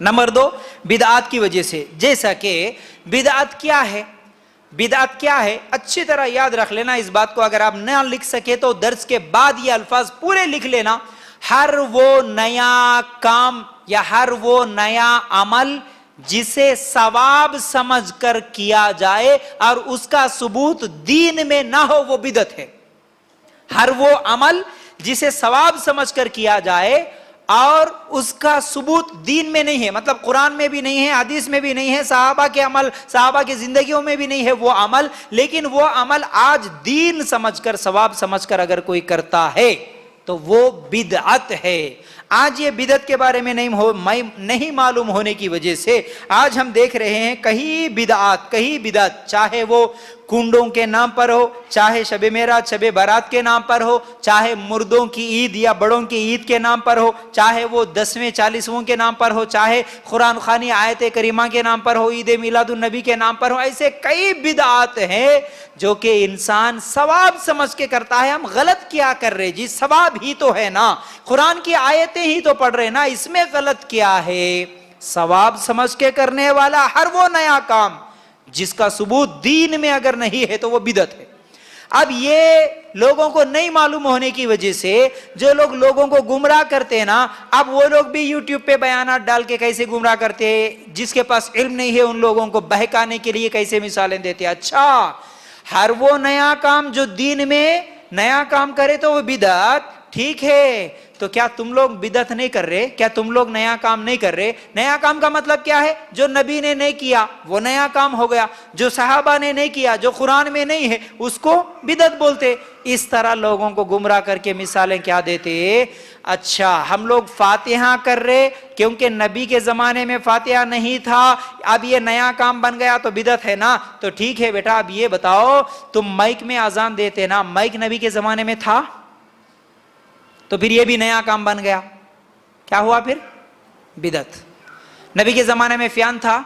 Number 2, बिदअत की वजह से। जैसा कि बिदअत क्या है, बिदअत क्या है अच्छी तरह याद रख लेना इस बात को। अगर आप न लिख सके तो दर्स के बाद ये अल्फाज पूरे लिख लेना। हर वो नया काम या हर वो नया अमल जिसे सवाब समझकर किया जाए और उसका सबूत दीन में ना हो, वो बिदअत है। हर वो अमल जिसे सवाब समझकर किया जाए और उसका सबूत दीन में नहीं है, मतलब कुरान में भी नहीं है, हदीस में भी नहीं है, सहाबा के अमल, सहाबा की जिंदगियों में भी नहीं है वो अमल, लेकिन वो अमल आज दीन समझकर, सवाब समझकर अगर कोई करता है तो वो बिदअत है। आज ये बिदअत के बारे में नहीं मालूम होने की वजह से आज हम देख रहे हैं कहीं बिदअत, कहीं बिदअत, चाहे वो कुंडों के नाम पर हो, चाहे शबे मेराज, शबे बारात के नाम पर हो, चाहे मुर्दों की ईद या बड़ों की ईद के नाम पर हो, चाहे वो 10वें 40वें के नाम पर हो, चाहे कुरान खानी आयत करीमा के नाम पर हो, ईद मिलादुन नबी के नाम पर हो। ऐसे कई बिदअत हैं जो कि इंसान सवाब समझ के करता है। हम गलत क्या कर रहे जी, सवाब ही तो है ना, कुरान की आयतें ही तो पढ़ रहे ना, इसमें गलत क्या है? सवाब समझ के करने वाला हर वो नया काम जिसका सबूत दीन में अगर नहीं है तो वो बिदअत है। अब ये लोगों को नहीं मालूम होने की वजह से जो लोग लोगों को गुमराह करते हैं ना, अब वो लोग भी यूट्यूब पे बयानात डाल के कैसे गुमराह करते हैं, जिसके पास इल्म नहीं है उन लोगों को बहकाने के लिए कैसे मिसालें देते हैं। अच्छा, हर वो नया काम जो दीन में नया काम करे तो वो बिदअत, ठीक है। तो क्या तुम लोग बिदअत नहीं कर रहे? क्या तुम लोग नया काम नहीं कर रहे? नया काम का मतलब क्या है? जो नबी ने नहीं किया वो नया काम हो गया, जो सहाबा ने नहीं किया, जो कुरान में नहीं है उसको बिदअत बोलते। इस तरह लोगों को गुमराह करके मिसालें क्या देते? अच्छा, हम लोग फातिहा कर रहे क्योंकि नबी के जमाने में फातिहा नहीं था, अब ये नया काम बन गया तो बिदअत है ना। तो ठीक है बेटा, अब ये बताओ, तुम माइक में अजान देते ना, माइक नबी के जमाने में था? तो फिर ये भी नया काम बन गया, क्या हुआ फिर? बिदअत। नबी के ज़माने में फ़ैन था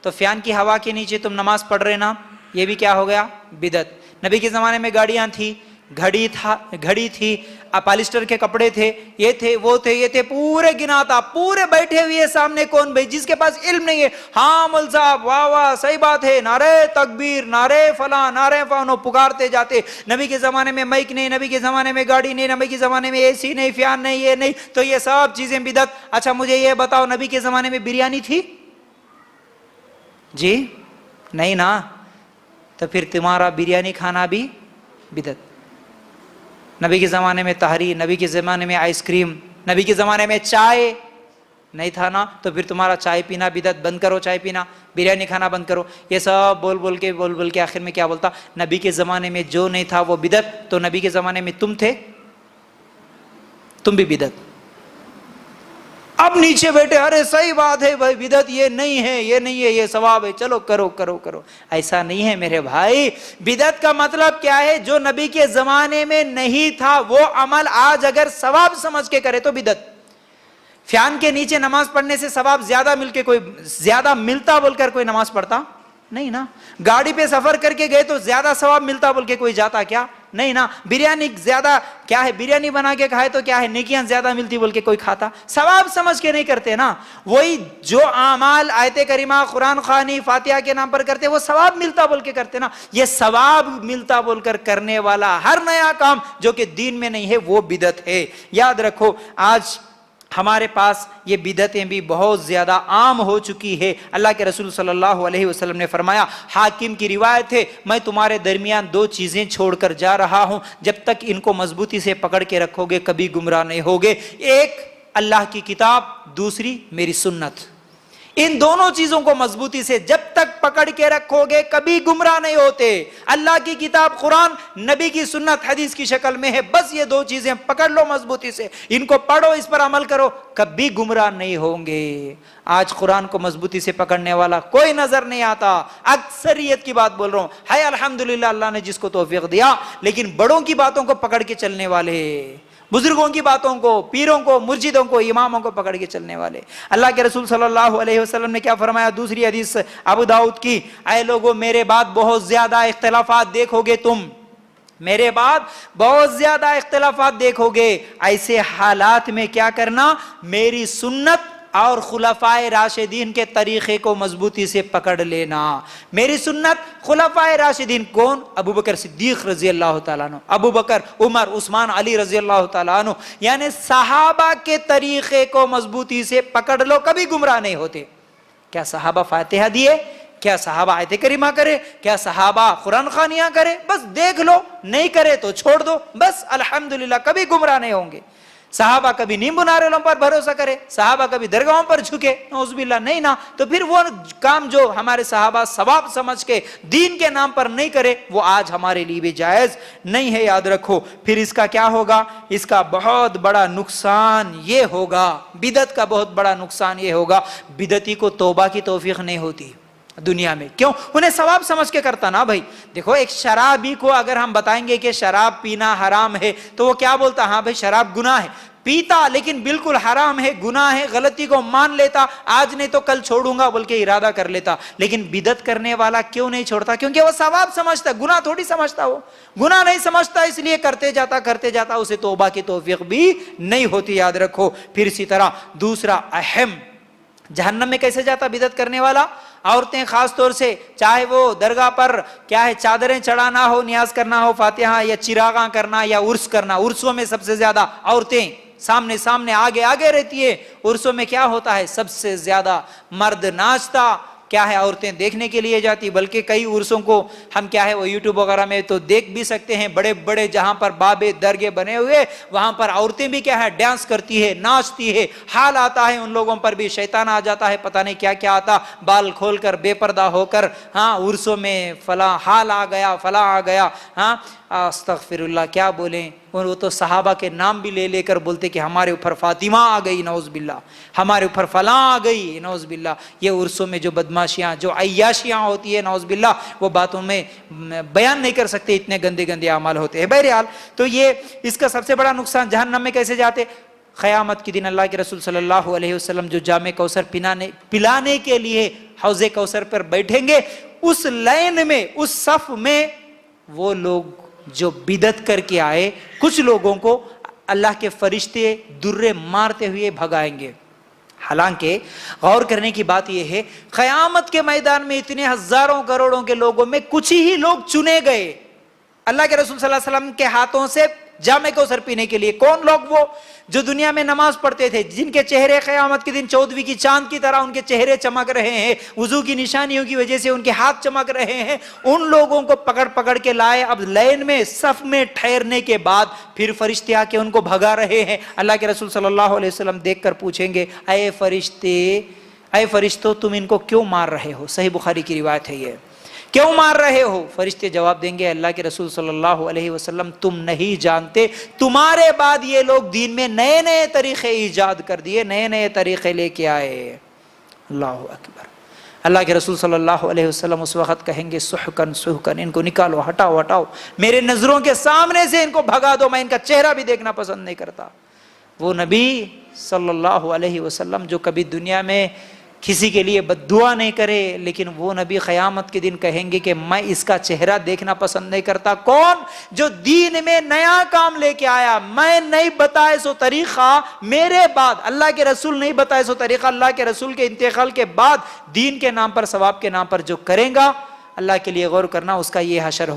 तो फ़ैन की हवा के नीचे तुम नमाज पढ़ रहे ना, ये भी क्या हो गया? बिदअत। नबी के ज़माने में गाड़ियाँ थी, घड़ी थी, पॉलिस्टर के कपड़े थे, ये थे, वो थे, ये थे, पूरे गिनाता, पूरे बैठे हुए सामने कौन भाई जिसके पास इल्म नहीं है? हाँ मौलवी साहब, वाह वाह, सही बात है, नारे तकबीर, नारे फला, नारे फानो पुकारते जाते। नबी के ज़माने में माइक नहीं, नबी के ज़माने में गाड़ी नहीं, नबी के ज़माने में एसी नहीं, फ़ैन नहीं, ये नहीं, तो ये सब चीज़ें बिदअत। अच्छा मुझे ये बताओ, नबी के ज़माने में बिरयानी थी जी? नहीं ना, तो फिर तुम्हारा बिरयानी खाना भी बिदअत। नबी के ज़माने में तहरी, नबी के ज़माने में आइसक्रीम, नबी के ज़माने में चाय नहीं था ना, तो फिर तुम्हारा चाय पीना बिदअत, बंद करो चाय पीना, बिरयानी खाना बंद करो। ये सब बोल बोल के आखिर में क्या बोलता? नबी के ज़माने में जो नहीं था वो बिदअत, तो नबी के ज़माने में तुम थे, तुम भी बिदअत। अब नीचे बैठे, अरे सही बात है भाई, बिदअत ये नहीं है, ये नहीं है, ये सवाब है, चलो करो करो करो। ऐसा नहीं है मेरे भाई। बिदअत का मतलब क्या है? जो नबी के जमाने में नहीं था वो अमल आज अगर सवाब समझ के करे तो बिदअत। फैन के नीचे नमाज पढ़ने से सवाब ज्यादा मिलता बोलकर कोई नमाज पढ़ता नहीं ना। गाड़ी पे सफर करके गए तो ज्यादा सवाब मिलता बोल के कोई जाता क्या? नहीं ना। बिरयानी ज्यादा क्या है, बिरयानी बना के खाए तो क्या है, नेकियां ज्यादा मिलती बोल के कोई खाता? सवाब समझ के नहीं करते ना। वही जो आमाल आयते करीमा, कुरान खानी, फातिहा के नाम पर करते, वो सवाब मिलता बोल के करते ना। ये सवाब मिलता बोलकर करने वाला हर नया काम जो कि दीन में नहीं है वो बिदअत है। याद रखो, आज हमारे पास ये बिदअतें भी बहुत ज़्यादा आम हो चुकी है। अल्लाह के रसूल सल्लल्लाहु अलैहि वसल्लम ने फरमाया, हाकिम की रिवायत है, मैं तुम्हारे दरमियान दो चीज़ें छोड़कर जा रहा हूँ, जब तक इनको मजबूती से पकड़ के रखोगे कभी गुमराह नहीं होगे। एक अल्लाह की किताब, दूसरी मेरी सुन्नत। इन दोनों चीजों को मजबूती से जब तक पकड़ के रखोगे कभी गुमराह नहीं होते। अल्लाह की किताब कुरान, नबी की सुन्नत हदीस की शक्ल में है, बस ये दो चीजें पकड़ लो मजबूती से, इनको पढ़ो, इस पर अमल करो, कभी गुमराह नहीं होंगे। आज कुरान को मजबूती से पकड़ने वाला कोई नजर नहीं आता। अक्सरियत की बात बोल रहा हूं, है अल्हम्दुलिल्लाह अल्लाह ने जिसको तौफीक दिया, लेकिन बड़ों की बातों को पकड़ के चलने वाले, बुजुर्गों की बातों को, पीरों को, मुर्शिदों को, इमामों को पकड़ के चलने वाले। अल्लाह के रसूल सल्लल्लाहु अलैहि वसल्लम ने क्या फरमाया? दूसरी हदीस अबू दाऊद की, ऐ लोगों मेरे बाद बहुत ज्यादा इख्तिलाफात देखोगे तुम, मेरे बाद बहुत ज्यादा इख्तिलाफात देखोगे। ऐसे हालात में क्या करना? मेरी सुन्नत और खुलफाए राशिदीन के तरीके को मजबूती से पकड़ लेना। मेरी सुन्नत खुलफाए राशिदीन कौन? अबू बकर सिद्दीक रजी अल्लाह तआला अन्हु, अबू बकर, उमर, उस्मान, अली रजी अल्लाह तआला अन्हु, यानी सहाबा के तरीके को मजबूती से पकड़ लो, कभी गुमराह नहीं होते। क्या सहाबा फातिहा दिए? क्या सहाबा आयत करीमा करे? क्या सहाबा कुरान खानियां करे? बस देख लो, नहीं करे तो छोड़ दो, बस अल्हम्दुलिल्लाह, कभी गुमराह नहीं होंगे। सहाबा कभी नींबू नारियलों पर भरोसा करे, सहाबा कभी दरगाहों पर झुके, नौजुबिल्लाह, नहीं ना, तो फिर वो काम जो हमारे सहाबा सवाब समझ के दीन के नाम पर नहीं करे, वो आज हमारे लिए भी जायज नहीं है, याद रखो। फिर इसका क्या होगा? इसका बहुत बड़ा नुकसान ये होगा, बिदत का बहुत बड़ा नुकसान ये होगा, बिदती को तौबा की तौफीक नहीं होती दुनिया में। क्यों? उन्हें सवाब समझ के करता ना भाई। देखो, एक शराबी को अगर हम बताएंगे कि शराब पीना हराम है, तो वो क्या बोलता? हाँ भाई, शराब गुनाह है, पीता, लेकिन बिल्कुल हराम है, गुनाह है, गलती को मान लेता, आज नहीं तो कल छोड़ूंगा बोल के इरादा कर लेता। लेकिन बिदत करने वाला क्यों नहीं छोड़ता? क्योंकि वो सवाब समझता, गुनाह थोड़ी समझता, वो गुनाह नहीं समझता, इसलिए करते जाता, उसे तौबा की तौफीक भी नहीं होती, याद रखो। फिर इसी तरह दूसरा अहम, जहन्नम में कैसे जाता बिदत करने वाला? औरतें खास तौर से, चाहे वो दरगाह पर क्या है, चादरें चढ़ाना हो, नियाज करना हो, फातिहा या चिरागा करना या उर्स करना, उर्सों में सबसे ज्यादा औरतें सामने सामने आगे आगे रहती है। उर्सों में क्या होता है? सबसे ज्यादा मर्द नाचता, क्या है, औरतें देखने के लिए जाती। बल्कि कई उर्सों को हम क्या है, वो यूट्यूब वगैरह में तो देख भी सकते हैं, बड़े बड़े जहां पर बाबे दरगे बने हुए, वहां पर औरतें भी क्या है, डांस करती है, नाचती है। हाल आता है उन लोगों पर भी, शैतान आ जाता है, पता नहीं क्या क्या आता, बाल खोलकर बेपर्दा होकर, हाँ उर्सों में फला हाल आ गया, फला आ गया, हाँ अस्तगफिरुल्लाह, क्या बोलें। और वो तो सहाबा के नाम भी ले लेकर बोलते कि हमारे ऊपर फातिमा आ गई, नौज़बिल्लाह, हमारे ऊपर फला आ गई, नौज़बिल्लाह। ये उर्सों में जो बदमाशियाँ, जो अय्याशियाँ होती है, नौज़बिल्लाह, वो बातों में बयान नहीं कर सकते, इतने गंदे गंदे अमाल होते हैं। बहरहाल, तो ये इसका सबसे बड़ा नुकसान, जहन्नम में कैसे जाते? क़यामत के दिन अल्लाह के रसूल सल्लल्लाहु अलैहि वसल्लम जो जामे कौसर पिलाने के लिए हौज़े कौसर पर बैठेंगे, उस लाइन में, उस सफ में, वो लोग जो बिदत करके आए, कुछ लोगों को अल्लाह के फरिश्ते दुर्रे मारते हुए भगाएंगे। हालांकि गौर करने की बात यह है, क़यामत के मैदान में इतने हजारों करोड़ों के लोगों में कुछ ही लोग चुने गए अल्लाह के रसूल सल्लल्लाहु अलैहि वसल्लम के हाथों से जामे कौसर पीने के लिए। कौन लोग? वो जो दुनिया में नमाज पढ़ते थे, जिनके चेहरे क़यामत के दिन 14वीं की चांद की तरह उनके चेहरे चमक रहे हैं, वुजू की निशानियों की वजह से उनके हाथ चमक रहे हैं, उन लोगों को पकड़ पकड़ के लाए। अब लाइन में, सफ में ठहरने के बाद फिर फरिश्ते आके उनको भगा रहे हैं। अल्लाह के रसूल सल्लल्लाहु अलैहि वसल्लम देखकर पूछेंगे, अय फरिश्ते, अय फरिश्तों, तुम इनको क्यों मार रहे हो? सही बुखारी की रिवायत है ये, क्यों मार रहे हो? फरिश्ते जवाब देंगे, अल्लाह के रसूल सल्लल्लाहु अलैहि वसल्लम, तुम नहीं जानते, तुम्हारे बाद ये लोग दीन में नए नए तरीके ईजाद कर दिए, नए नए तरीके लेके आए। अल्लाहु अकबर। अल्लाह के रसूल सल्लल्लाहु अलैहि वसल्लम उस वक़्त कहेंगे, सुहकन सुहकन, इनको निकालो, हटाओ हटाओ, मेरे नजरों के सामने से इनको भगा दो, मैं इनका चेहरा भी देखना पसंद नहीं करता। वो नबी सल्लल्लाहु अलैहि वसल्लम जो कभी दुनिया में किसी के लिए बद्दुआ नहीं करे, लेकिन वो नबी क़यामत के दिन कहेंगे कि मैं इसका चेहरा देखना पसंद नहीं करता। कौन? जो दीन में नया काम लेके आया, मैं नहीं बताए सो तरीक़ा, मेरे बाद अल्लाह के रसूल नहीं बताए सो तरीक़ा, अल्लाह के रसूल के इंतकाल के बाद दीन के नाम पर, सवाब के नाम पर जो करेगा, अल्लाह के लिए गौर करना, उसका ये हशर हो।